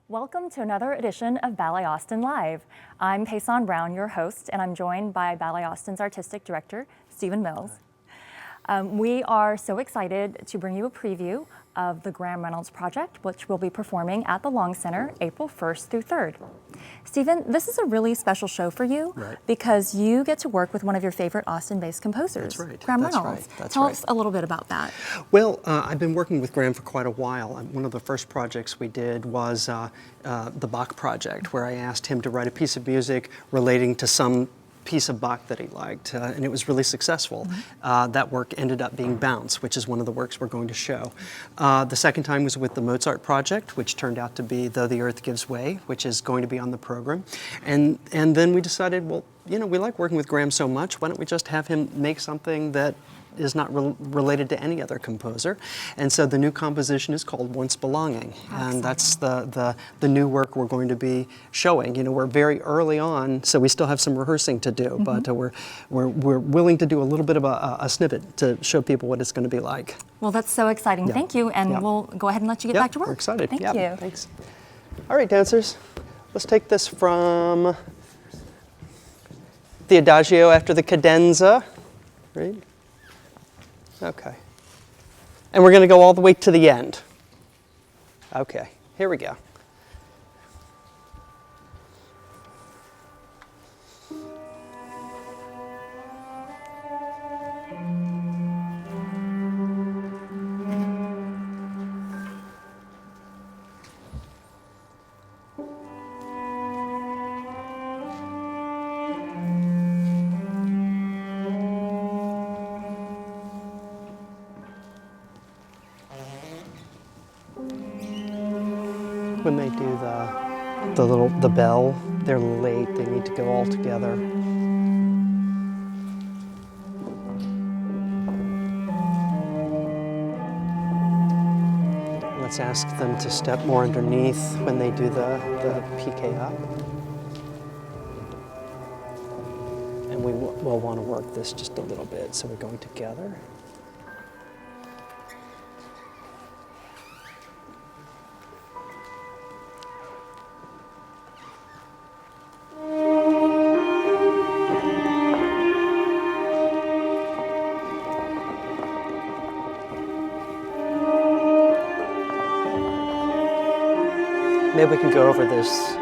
Welcome to another edition of Ballet Austin Live. I'm Payson Brown, your host, and I'm joined by Ballet Austin's Artistic Director, Stephen Mills. We are so excited to bring you a preview of the Graham Reynolds Project, which will be performing at the Long Center April 1st through 3rd. Stephen, this is a really special show for you because you get to work with one of your favorite Austin-based composers, Graham Reynolds. Tell us a little bit about that. Well, I've been working with Graham for quite a while. One of the first projects we did was the Bach project, where I asked him to write a piece of music relating to some piece of Bach that he liked, and it was really successful. That work ended up being Bounce, which is one of the works we're going to show. The second time was with the Mozart project, which turned out to be Though the Earth Gives Way, which is going to be on the program. And then we decided, well, you know, we like working with Graham so much, why don't we just have him make something that is not related to any other composer. And so the new composition is called Once Belonging. And that's the new work we're going to be showing. You know, we're very early on, so we still have some rehearsing to do, but we're willing to do a little bit of a snippet to show people what it's going to be like. Well, that's so exciting. Thank you, and we'll go ahead and let you get back to work. We're excited. Thank you. Thanks. All right, dancers, let's take this from the Adagio after the cadenza, right? Okay. And we're going to go all the way to the end. Okay, here we go. When they do the bell, they're late. They need to go all together. Let's ask them to step more underneath when they do the piqué up. And we'll want to work this just a little bit, so we're going together. Maybe we can go over this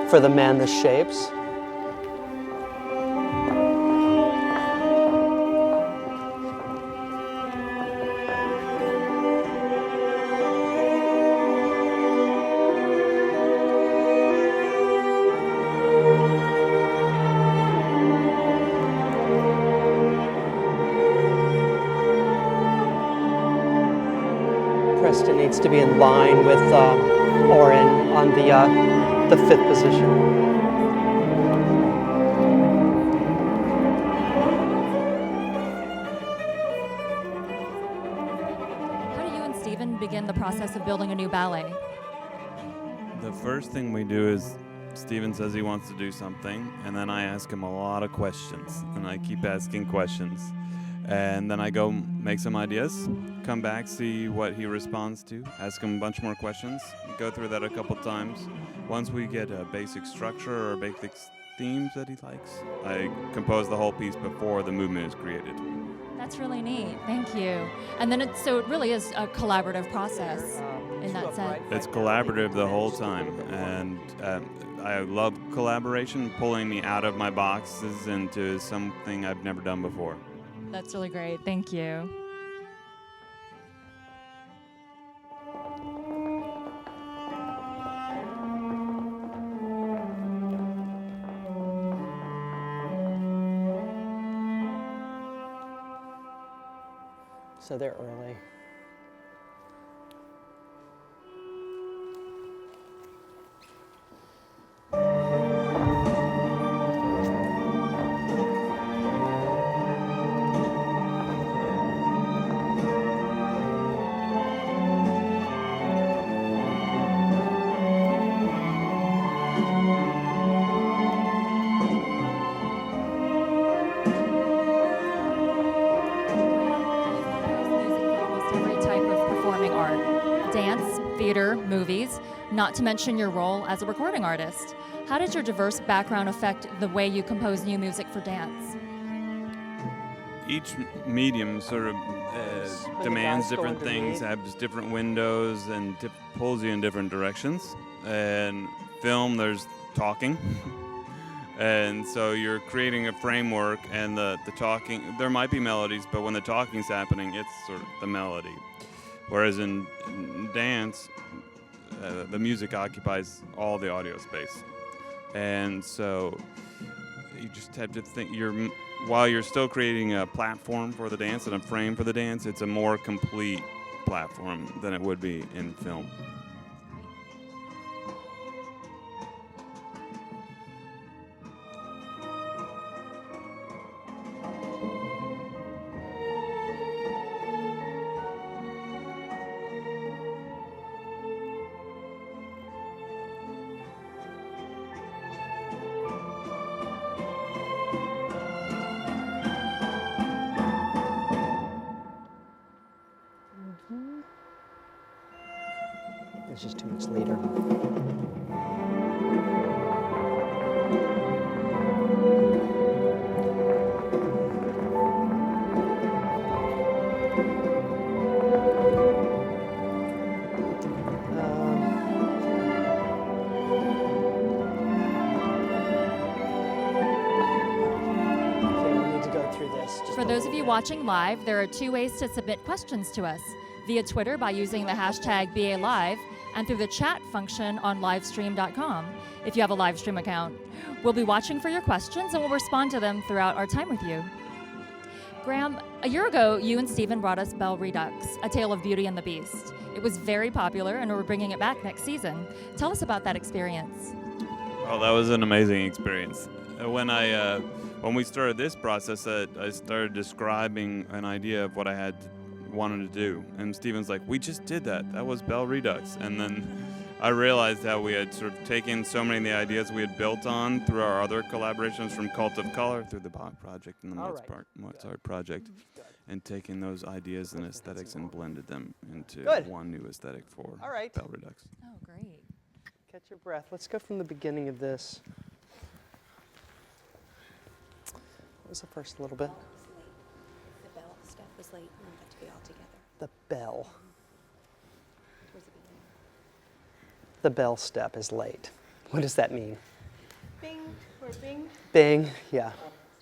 for the man, the shapes. Preston needs to be in line with Oren on the fifth position. How do you and Stephen begin the process of building a new ballet? The first thing we do is Stephen says he wants to do something, and then I ask him a lot of questions, and I keep asking questions. And then I go make some ideas, come back, see what he responds to, ask him a bunch more questions, go through that a couple times. Once we get a basic structure or basic themes that he likes, I compose the whole piece before the movement is created. That's really neat. Thank you. And then it really is a collaborative process in that sense. It's collaborative the whole time, and I love collaboration, pulling me out of my boxes into something I've never done before. That's really great. Thank you. So they're early. not to mention your role as a recording artist. How did your diverse background affect the way you compose new music for dance? Each medium sort of demands different things, has different windows, and pulls you in different directions. And film, there's talking. And so you're creating a framework, and the talking, there might be melodies, but when the talking's happening, it's sort of the melody. Whereas in dance, the music occupies all the audio space. And so you just have to think, while you're still creating a platform for the dance and a frame for the dance, it's a more complete platform than it would be in film. It's just too much later. For those of you watching live, there are 2 ways to submit questions to us: via Twitter by using the hashtag #BALive, and through the chat function on livestream.com if you have a live stream account. We'll be watching for your questions and we'll respond to them throughout our time with you. Graham, a year ago, you and Stephen brought us Belle Redux, A Tale of Beauty and the Beast. It was very popular and we're bringing it back next season. Tell us about that experience. Oh, that was an amazing experience. When we started this process, I started describing an idea of what I wanted to do, and Stephen's like, "We just did that. That was Belle Redux." And then I realized how we had sort of taken so many of the ideas we had built on through our other collaborations, from Cult of Color through the Bach project and the Mozart project, and taking those ideas and aesthetics and blended them into one new aesthetic for Belle Redux. Oh, great. Catch your breath. Let's go from the beginning of this. What was the first little bit? The bell step was late. We got to be all together. The bell. Towards the beginning. The bell step is late. What does that mean? Bing or bing. Bing, yeah,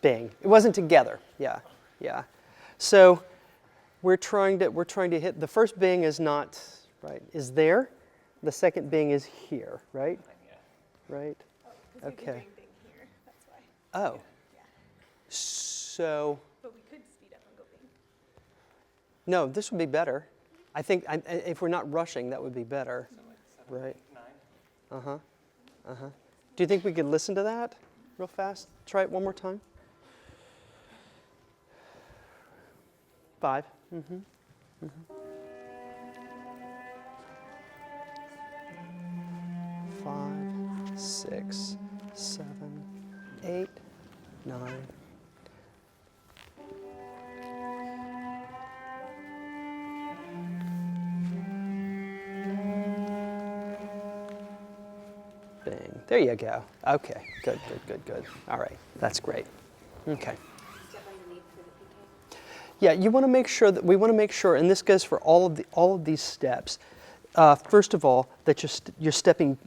bing. It wasn't together, yeah. So we're trying to hit, the first bing is not, is there. The second bing is here, right? Right? Oh, okay. We could bing here. That's why. Oh. Yeah. So. But we could speed up and go bing. No, this would be better. I think if we're not rushing, that would be better. So right. 9. Do you think we could listen to that real fast? Try it one more time. 5. 5, 6, 7, 8, 9. Bing. There you go. Okay. Good. All right. That's great. Okay. Yeah, you want to make sure that we want to make sure, and this goes for all of these steps. First of all, that you're stepping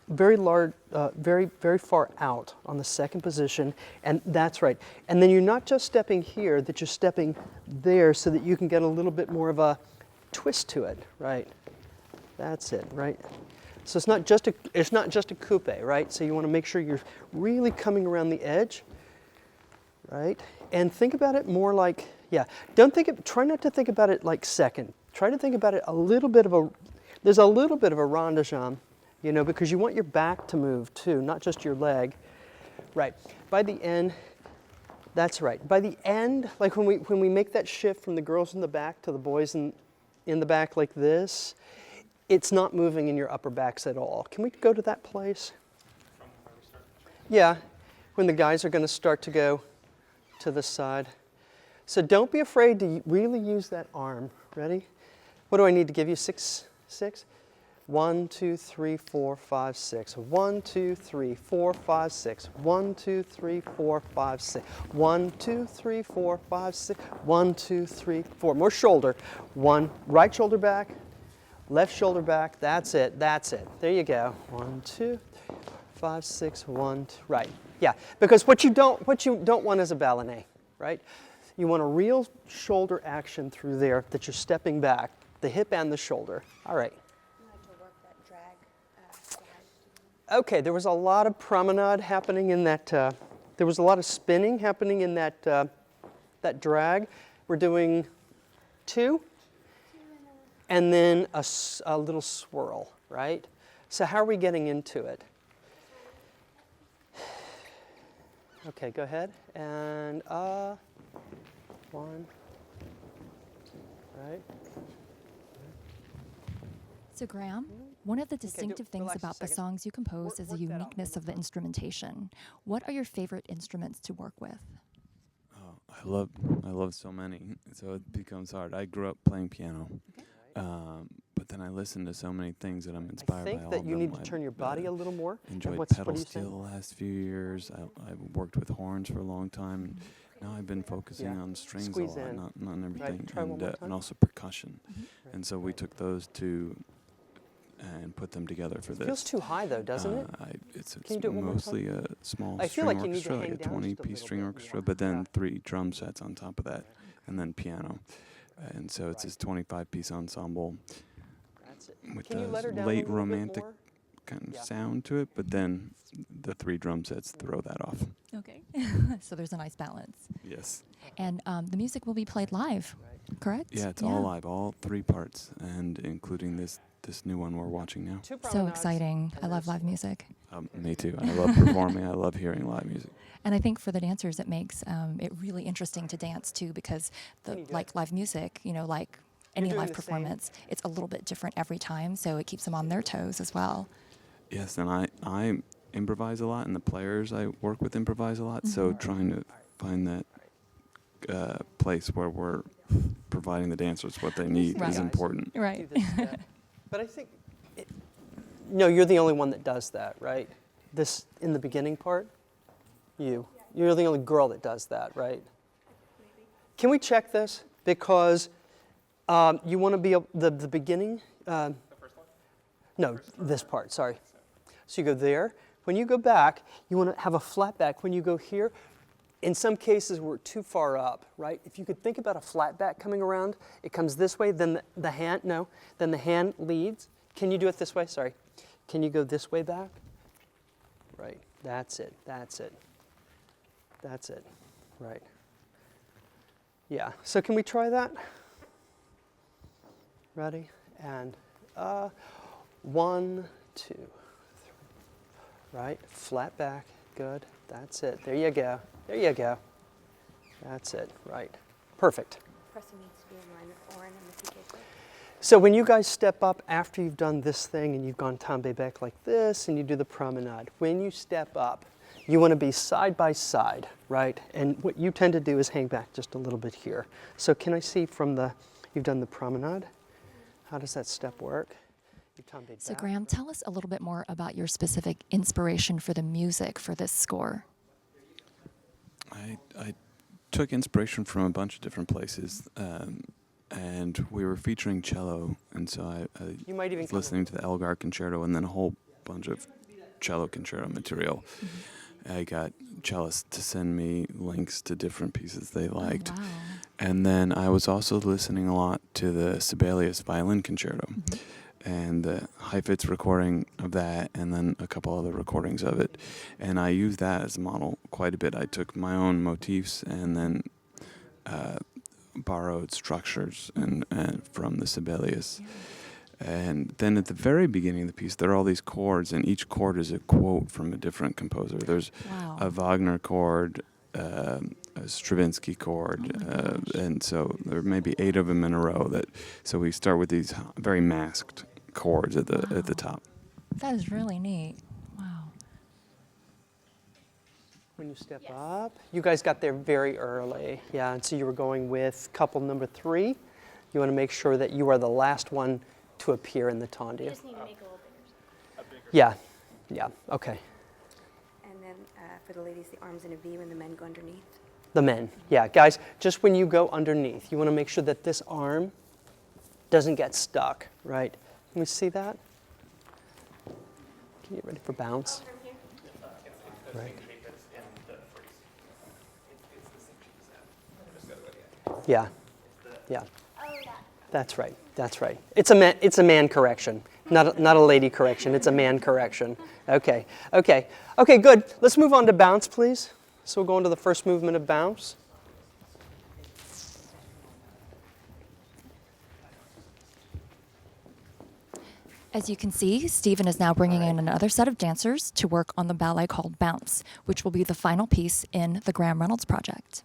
very large, very far out on the second position, and that's right. And then you're not just stepping here; that you're stepping there, so that you can get a little bit more of a twist to it. Right. That's it. Right. So it's not just a coupe, right? So you want to make sure you're really coming around the edge, right? And think about it more like, try not to think about it like second. Try to think about it there's a little bit of a rondeggion, because you want your back to move too, not just your leg. Right. By the end, that's right. By the end, like when we make that shift from the girls in the back to the boys in the back like this, it's not moving in your upper backs at all. Can we go to that place? From where we start? Yeah, when the guys are going to start to go to the side. So don't be afraid to really use that arm. Ready? What do I need to give you? 6? 1, 2, 3, 4, 5, 6. 1, 2, 3, 4, 5, 6. 1, 2, 3, 4, 5, 6. 1, 2, 3, 4, 5, 6. 1, 2, 3, 4. More shoulder. One, right shoulder back, left shoulder back. That's it. That's it. There you go. 1, 2, 5, 6. 1, 2. Right. Yeah. Because what you don't want is a ballet, right? You want a real shoulder action through there that you're stepping back, the hip and the shoulder. All right. You like to work that drag slide. Okay, there was a lot of promenade happening in that, there was a lot of spinning happening in that, that drag. We're doing 2, and then a little swirl, right? So how are we getting into it? Okay, go ahead, and 1, right? So Graham, one of the distinctive things relax a about the second. songs you compose is the Work that out uniqueness of the instrumentation. What are your favorite instruments to work with? Oh, I love so many, so it becomes hard. I grew up playing piano, but then I listen to so many things that I'm inspired I by. think all that of you them. need to turn your body a little more. And Enjoyed what are pedal you steel saying? the last few years. I've worked with horns for a long time. Now I've been focusing Yeah. on strings Squeeze a lot, in. not on everything, Try one more time. and also percussion. And so we took those two and put them together for It this. feels too high though, doesn't it? It's Can you do it one more mostly a small I feel string like you need to orchestra, hang like a down just a 20-piece little string bit orchestra, more. but then Yeah. 3 drum sets on top of that, and then piano. And so it's this 25-piece ensemble That's it. with Can you let her the down a late little bit romantic more? kind of Yeah. sound to it, but then the 3 drum sets throw that off. Okay. So there's a nice balance. Yes. And the music will be played live, correct? Yeah, it's all live, all 3 parts, and including this new one we're watching now. 2 So promenades, exciting. and I then love live swirl. music. Me too. I love performing. I love hearing live music. And I think for the dancers, it makes it really interesting to dance too, because Can you do like it? live music, you know, like any doing live the same. performance, it's a little bit different every time, so it keeps them on their toes as well. Yes, and I improvise a lot, and the players I work with improvise a lot. So trying to find that place where we're providing the dancers what they need Right. is important. Do Right. this step. But I think, no, you're the only one that does that, right? This, in the beginning part? You're the only girl that does that, right? Can we check this? Because you want to be, the beginning? The first one? No, this part, sorry. So you go there. When you go back, you want to have a flat back. When you go here, in some cases we're too far up, right? If you could think about a flat back coming around, it comes this way, then the hand, no, then the hand leads. Can you do it this way? Sorry. Can you go this way back? Right, that's it, that's it. That's it, right. Yeah, so can we try that? Ready? And 1, 2, 3. Right, flat back, good, that's it. There you go, there you go. That's it, right. Perfect. Pressing needs to be in line with Oren and the PK. So when you guys step up after you've done this thing and you've gone tombe back like this and you do the promenade, when you step up, you want to be side by side, right? And what you tend to do is hang back just a little bit here. So can I see from you've done the promenade? How does that step work? You tombe So back. Graham, tell us a little bit more about your specific inspiration for the music for this score. I took inspiration from a bunch of different places, and we were featuring cello, and so I You might even was come listening to the Elgar Concerto and then a whole bunch of cello concerto material. I got cellists to send me links to different pieces they liked. Oh, wow. And then I was also listening a lot to the Sibelius Violin Concerto and the Heifetz recording of that, and then a couple other recordings of it. And I used that as a model quite a bit. I took my own motifs and then borrowed structures and from the Sibelius. And then at the very beginning of the piece, there are all these chords, and each chord is a quote from a different composer. There's Wow. a Wagner chord, a Stravinsky chord, and so there may be 8 of them in a row. So we start with these very masked chords at the top. That is really neat. Wow. When you step up, you guys got there very early. Yeah, and so you were going with couple number 3. You want to make sure that you are the last one to appear in the You tendu. just need to make it a little bigger. Yeah, yeah, okay. And then for the ladies, the arms in a V when the men go underneath. The men, yeah. Guys, just when you go underneath, you want to make sure that this arm doesn't get stuck, right? Can we see that? Can you get ready for bounce? Right. Yeah, yeah. That's right, that's right. It's a man correction, not a lady correction, it's a man correction. Okay, okay, okay, good. Let's move on to bounce, please. So we'll go into the first movement of bounce. As you can see, Stephen is now bringing in another set of dancers to work on the ballet called Bounce, which will be the final piece in the Graham Reynolds Project.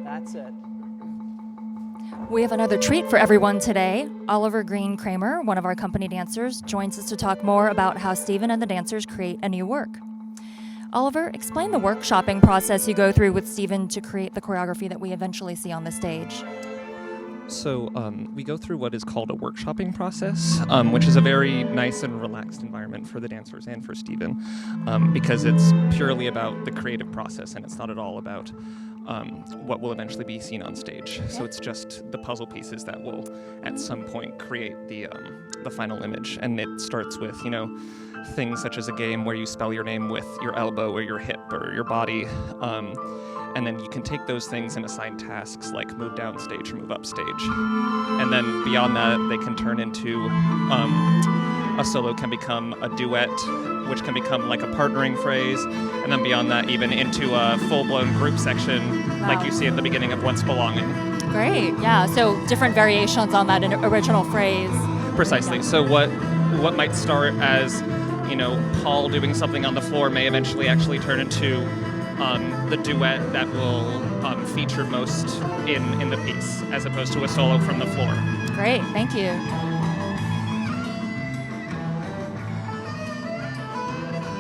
That's it. We have another treat for everyone today. Oliver Green Kramer, one of our company dancers, joins us to talk more about how Stephen and the dancers create a new work. Oliver, explain the workshopping process you go through with Stephen to create the choreography that we eventually see on the stage. So we go through what is called a workshopping process, which is a very nice and relaxed environment for the dancers and for Stephen, because it's purely about the creative process and it's not at all about what will eventually be seen on stage. So it's just the puzzle pieces that will at some point create the final image. And it starts with, things such as a game where you spell your name with your elbow or your hip or your body. And then you can take those things and assign tasks like move down stage or move up stage. And then beyond that, they can turn into a solo can become a duet, which can become like a partnering phrase. And then beyond that, even into a full-blown group section, like you see at the beginning of What's Belonging. Great, yeah. So different variations on that original phrase. Precisely. So what might start as, Paul doing something on the floor may eventually actually turn into the duet that will feature most in the piece, as opposed to a solo from the floor. Great, thank you.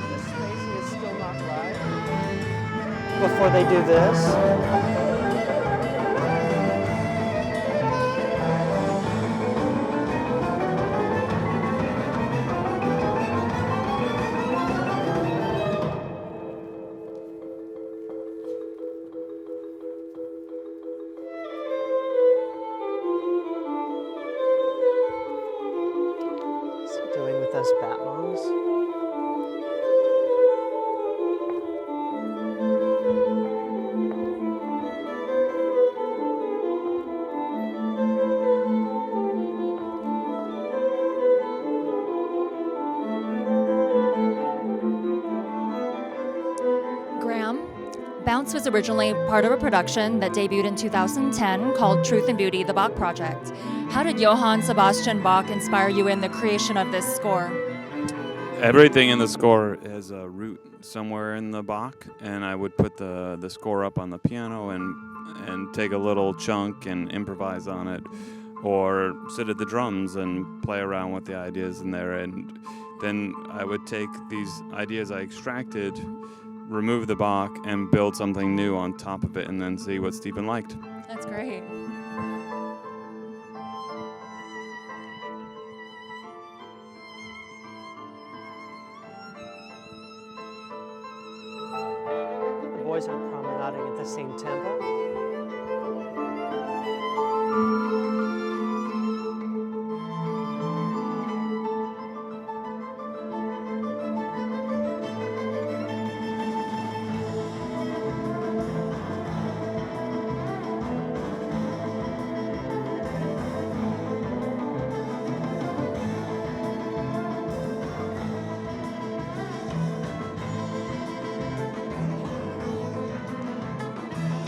This spacing is still not right. Before they do this. Doing with those bat moms. Graham, Bounce was originally part of a production that debuted in 2010 called Truth and Beauty, the Bach Project. How did Johann Sebastian Bach inspire you in the creation of this score? Everything in the score has a root somewhere in the Bach, and I would put the score up on the piano and take a little chunk and improvise on it, or sit at the drums and play around with the ideas in there, and then I would take these ideas I extracted, remove the Bach, and build something new on top of it, and then see what Stephen liked. That's great. The boys aren't promenading at the same tempo.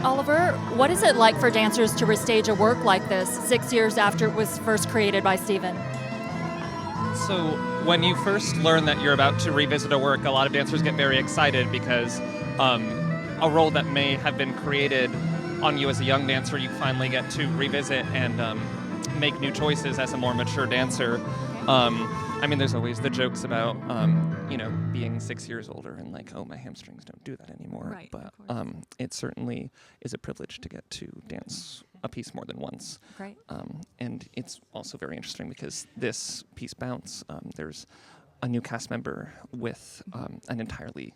Oliver, what is it like for dancers to restage a work like this 6 years after it was first created by Stephen? So when you first learn that you're about to revisit a work, a lot of dancers get very excited because a role that may have been created on you as a young dancer, you finally get to revisit and make new choices as a more mature dancer. I mean, there's always the jokes about, being 6 years older and like, oh, my hamstrings don't do that anymore. Right, But of course. it certainly is a privilege to get to dance a piece more than once. Great. And it's also very interesting because this piece, Bounce, there's a new cast member with an entirely,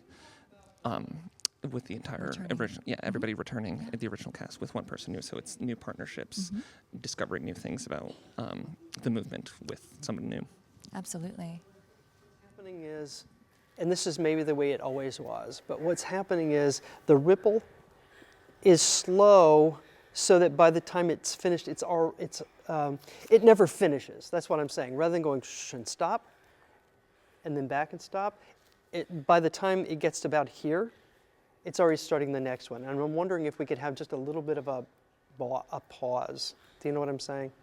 with the entire Returning. original, everybody returning the original cast with one person new. So it's new partnerships, discovering new things about the movement with someone new. Absolutely. Happening is, and this is maybe the way it always was, but what's happening is the ripple is slow, so that by the time it's finished, it never finishes. That's what I'm saying. Rather than going shh and stop, and then back and stop, by the time it gets to about here, it's already starting the next one. And I'm wondering if we could have just a little bit of a pause. Do you know what I'm saying?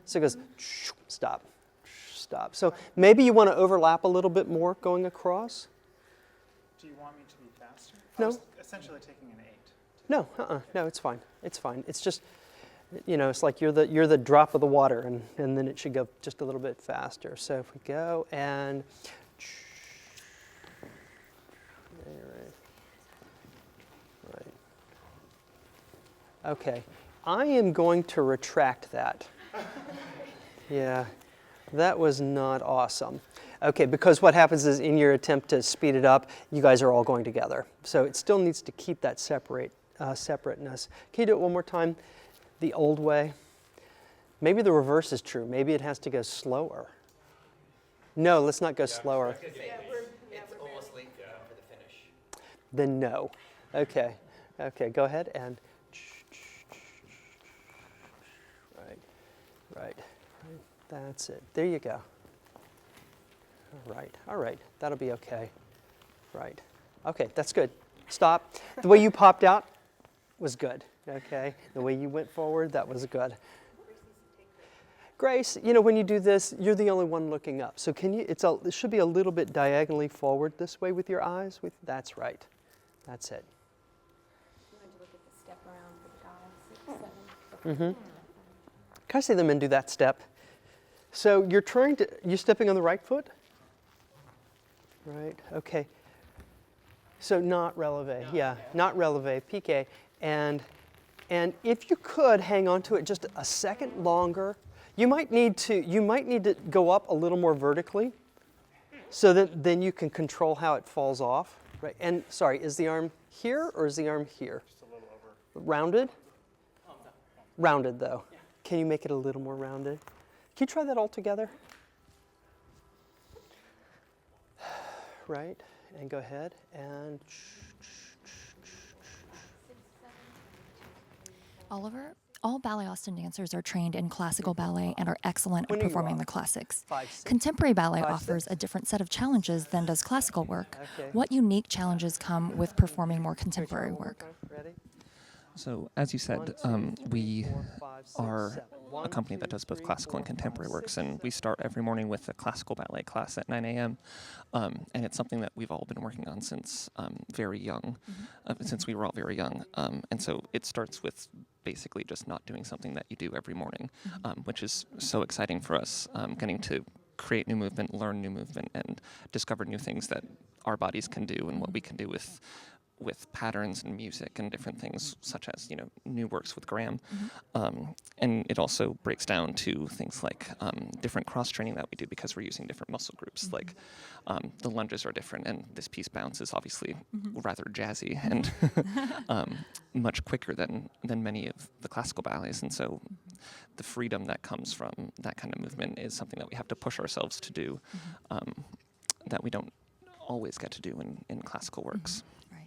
So it goes shh, stop, shh, stop. So maybe you want to overlap a little bit more going across. Do you want me to be faster? No. I was essentially taking an 8. No, no, it's fine. It's fine. It's just, it's like you're the drop of the water, and then it should go just a little bit faster. So if we go and, right. Okay, I am going to retract that. Yeah, that was not awesome. Okay, because what happens is in your attempt to speed it up, you guys are all going together. So it still needs to keep that separateness. Can you do it one more time the old way? Maybe the reverse is true. Maybe it has to go slower. No, let's not go slower. It's almost late for the finish. Then no. Okay, go ahead and right. That's it. There you go. All right, that'll be okay. Right. Okay, that's good. Stop. The way you popped out was good. Okay. The way you went forward, that was good. Grace, when you do this, you're the only one looking up. So it should be a little bit diagonally forward this way with your eyes. That's right. That's it. You wanted to look at the step around for the guys, 6, 7. Can I see the men do that step? So you're stepping on the right foot? Right, okay. So not releve, not releve, piqué. And if you could hang on to it just a second longer, you might need to go up a little more vertically so that then you can control how it falls off. Right. And sorry, is the arm here or is the arm here? Just a little over. Rounded? Oh, no. Rounded though. Yeah. Can you make it a little more rounded? Can you try that all together? Right, and go ahead and. Oliver, all Ballet Austin dancers are trained in classical ballet and are excellent When at are you performing off? the classics. 5, 6. Contemporary ballet 5, offers 6. a different set of challenges than does classical work. Okay. What unique challenges come with performing more contemporary work? Ready? So, as you said, 1, 2, 3, we 4, 5, 6, are 7. a 1, company 2, that does both 3, classical 4, and contemporary 5, works, 6, and we start every morning with a classical ballet class at 9 a.m. And it's something that we've all been working on since very young, since we were all very young. And so it starts with basically just not doing something that you do every morning, which is so exciting for us, getting to create new movement, learn new movement, and discover new things that our bodies can do and what we can do with patterns and music and different things, such as new works with Graham. And it also breaks down to things like different cross training that we do because we're using different muscle groups. Like the lunges are different, and this piece Bounce is obviously rather jazzy and much quicker than many of the classical ballets. And so the freedom that comes from that kind of movement is something that we have to push ourselves to do that we don't always get to do in classical works. Right.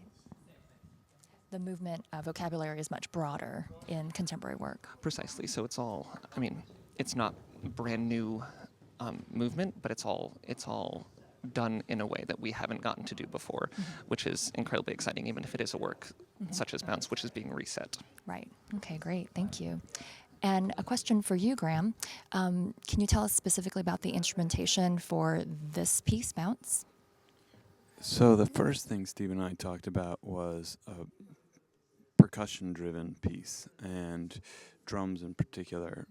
The movement vocabulary is much broader in contemporary work. Precisely. So it's all, it's not brand new movement, but it's all done in a way that we haven't gotten to do before, which is incredibly exciting, even if it is a work such as Bounce, which is being reset. Right. Okay, great. Thank you. And a question for you, Graham. Can you tell us specifically about the instrumentation for this piece, Bounce? So the first thing Steve and I talked about was a percussion-driven piece, and drums in particular.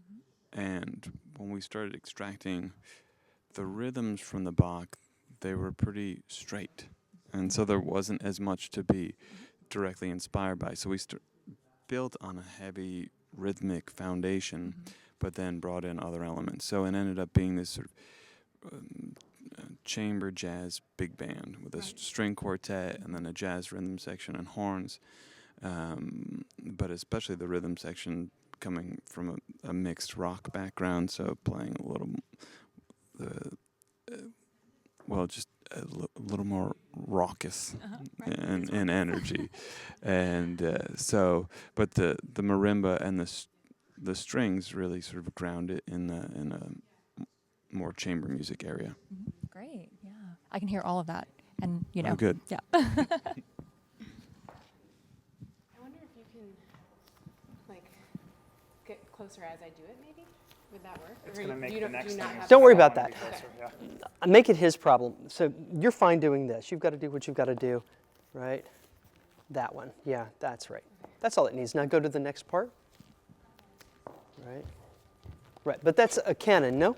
And when we started extracting the rhythms from the Bach, they were pretty straight, and so there wasn't as much to be directly inspired by. So we built on a heavy rhythmic foundation, but then brought in other elements. So it ended up being this sort of chamber jazz big band with a string quartet and then a jazz rhythm section and horns, but especially the rhythm section coming from a mixed rock background, so playing a little just a little more raucous in energy, and but the marimba and the strings really sort of ground it in a more chamber music area. Great, yeah. I can hear all of that, and you know. Oh, good. Yeah. I wonder if you can, like, get closer as I do it, maybe? Would that work? It's Or going to make you the don't- next do thing. not have Don't to- worry I about wanna be that. closer, yeah. Make it his problem. So you're fine doing this. You've got to do what you've got to do, right? That one. Yeah, that's right. That's all it needs. Now go to the next part. Right. Right, but that's a canon, no?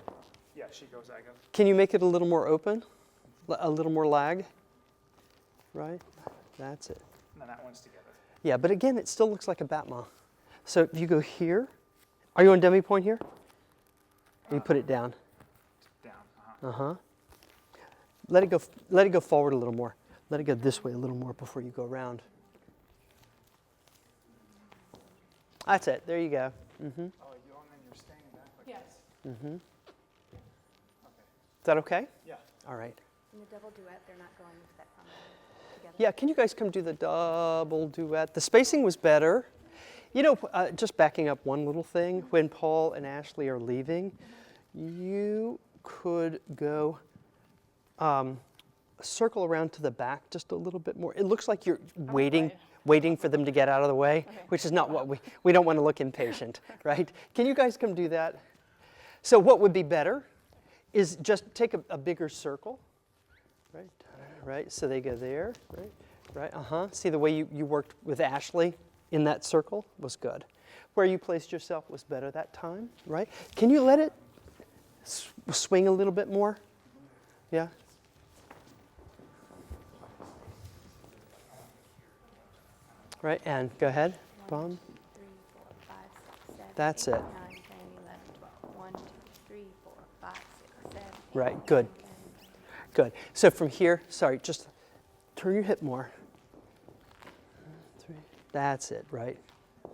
Yeah, she goes, I go. Can you make it a little more open? A little more lag? Right? That's it. And then that one's together. Yeah, but again, it still looks like a batma. So if you go here, are you on demi point here? Or you put it down. Down. Uh-huh. Let it go forward a little more. Let it go this way a little more before you go around. That's it. There you go. Oh, and then you're staying back like Yes. this. Is that okay? Yeah. All right. In the double duet, they're not going with that together. Yeah, can you guys come do the double duet? The spacing was better. You know, just backing up one little thing, when Paul and Ashley are leaving, you could go circle around to the back just a little bit more. It looks like you're waiting for them to get out of the way, which is not what we don't want to look impatient, right? Can you guys come do that? So what would be better is just take a bigger circle, right? Right, so they go there, right, See the way you worked with Ashley in that circle was good. Where you placed yourself was better that time, right? Can you let it swing a little bit more? Yeah? Right, and go ahead, Bob. 3, 4, 5, 6, 7, That's 8, it. 9, 10, 11, 12. 1, 2, 3, 4, 5, 6, 7, 8, Right, good. 9, 10, 11. Good. So from here, sorry, just turn your hip more. 3. That's it, right?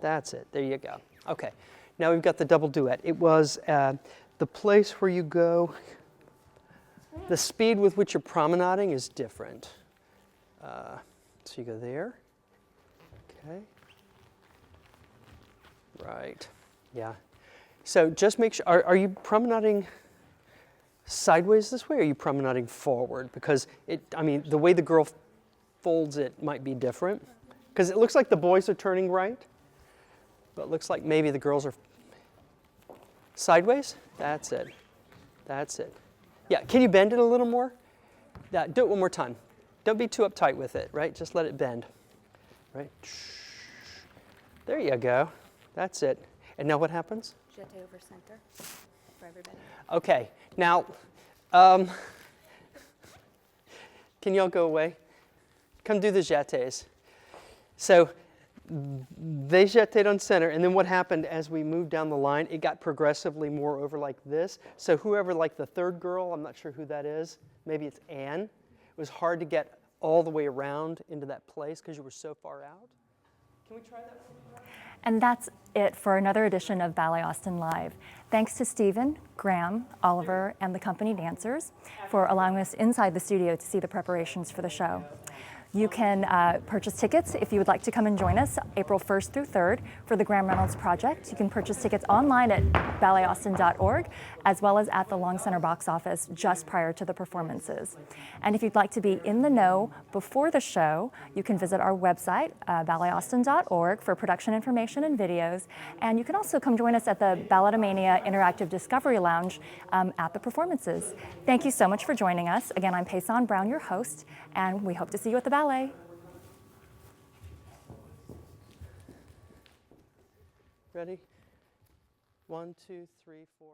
That's it. There you go. Okay. Now we've got the double duet. It was the place where you go, the speed with which you're promenading is different. So you go there. Okay. Right. Yeah. So just make sure, are you promenading sideways this way, or are you promenading forward? Because the way the girl folds it might be different. Because it looks like the boys are turning right, but it looks like maybe the girls are sideways. That's it. That's it. Yeah, can you bend it a little more? Yeah, do it one more time. Don't be too uptight with it, right? Just let it bend. Right? There you go. That's it. And now what happens? Jeté over center for everybody. Okay, now, can y'all go away? Come do the jetés. So they jetéed on center, and then what happened as we moved down the line, it got progressively more over like this. So whoever, like the third girl, I'm not sure who that is, maybe it's Anne, it was hard to get all the way around into that place because you were so far out. Can we try that one? And that's it for another edition of Ballet Austin Live. Thanks to Stephen, Graham, Oliver, and the company dancers for allowing us inside the studio to see the preparations for the show. You can purchase tickets if you would like to come and join us April 1st through 3rd for the Graham Reynolds Project. You can purchase tickets online at ballet.austin.org as well as at the Long Center box office just prior to the performances. And if you'd like to be in the know before the show, you can visit our website, ballet.austin.org, for production information and videos. And you can also come join us at the Balletomania Interactive Discovery Lounge at the performances. Thank you so much for joining us. Again, I'm Payson Brown, your host, and we hope to see you at the ballet. Ready? 1, 2, 3, 4.